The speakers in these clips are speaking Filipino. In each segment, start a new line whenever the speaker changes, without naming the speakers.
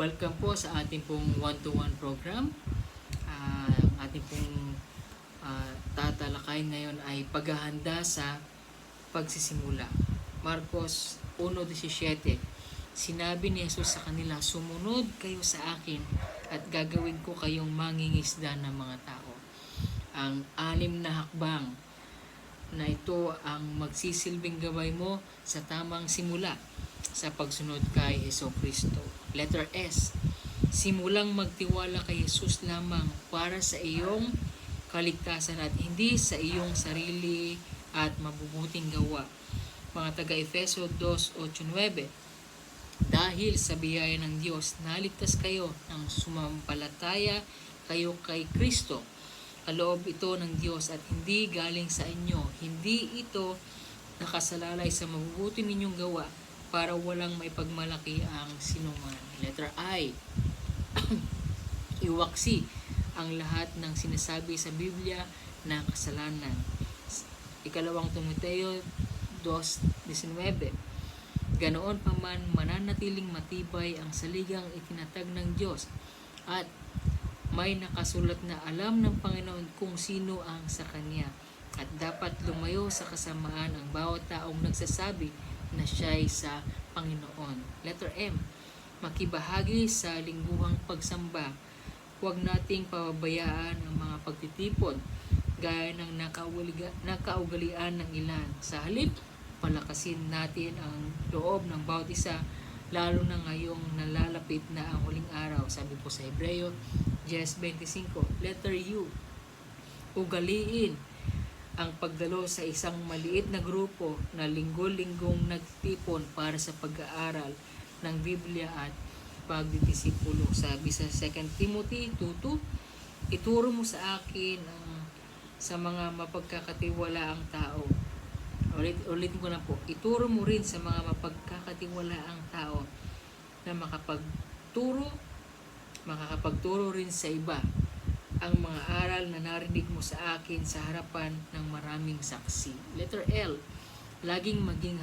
Welcome po sa ating pong one-to-one program. Ang ating pong tatalakayin ngayon ay paghahanda sa pagsisimula. Marcos 1:17. Sinabi ni Jesus sa kanila, "Sumunod kayo sa akin at gagawin ko kayong mangingisda ng mga tao." Ang 6 na hakbang na ito ang magsisilbing gabay mo sa tamang simula sa pagsunod kay Hesukristo. Letter S. Simulang magtiwala kay Jesus lamang para sa iyong kaligtasan at hindi sa iyong sarili at mabubuting gawa. Mga taga-Efeso 2:8-9. Dahil sa biyaya ng Diyos, naligtas kayo ng sumampalataya kayo kay Kristo. Kaloob ito ng Diyos at hindi galing sa inyo. Hindi ito nakasalalay sa mabubuti ninyong gawa para walang maipagmalaki ang sinuman. Letter I. Iwaksi ang lahat ng sinasabi sa Biblia na kasalanan. 2 Timoteo 2:19. Ganoon pa man, mananatiling matibay ang saligang itinatag ng Diyos at may nakasulat na alam ng Panginoon kung sino ang sa Kanya at dapat lumayo sa kasamaan ang bawat taong nagsasabi na siya'y sa Panginoon. Letter M. Makibahagi sa lingguhang pagsamba. Huwag nating pababayaan ang mga pagtitipon gaya ng nakaugalian ng ilan. Sa halip, palakasin natin ang loob ng bawat isa, lalo na ngayong nalalapit na ang huling araw. Sabi po sa Hebreo 10:25. Letter U. Ugaliin ang pagdalo sa isang maliit na grupo na linggo-linggong nagtipon para sa pag-aaral ng Biblia at pagdidisipulo. Sabi sa 2 Timothy 2:2, ituro mo sa akin sa mga mapagkakatiwalaang tao. Ulitin ko na po. Ituro mo rin sa mga mapagkakatiwalaang tao na makakapagturo rin sa iba ang mga aral na narinig mo sa akin sa harapan ng maraming saksi. Letter L. Laging maging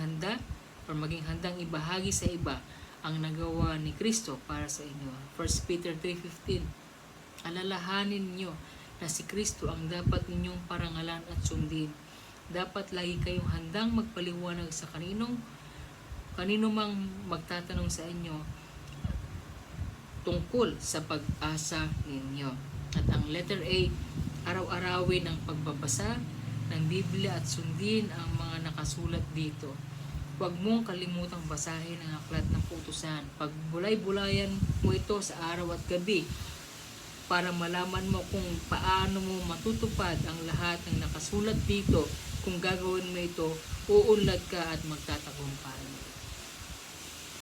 handang ibahagi sa iba ang nagawa ni Kristo para sa inyo. 1 Peter 3:15. Alalahanin niyo na si Kristo ang dapat ninyong parangalan at sundin. Dapat lagi kayong handang magpaliwanag sa kanino mang magtatanong sa inyo tungkol sa pag-asa ninyo. At ang letter A, araw-arawin ang pagbabasa ng Biblia at sundin ang mga nakasulat dito. Huwag mong kalimutang basahin ang aklat ng kautusan. Pagbulay-bulayan mo ito sa araw at gabi para malaman mo kung paano mo matutupad ang lahat ng nakasulat dito. Kung gagawin mo ito, uunlad ka at magtatagumpay.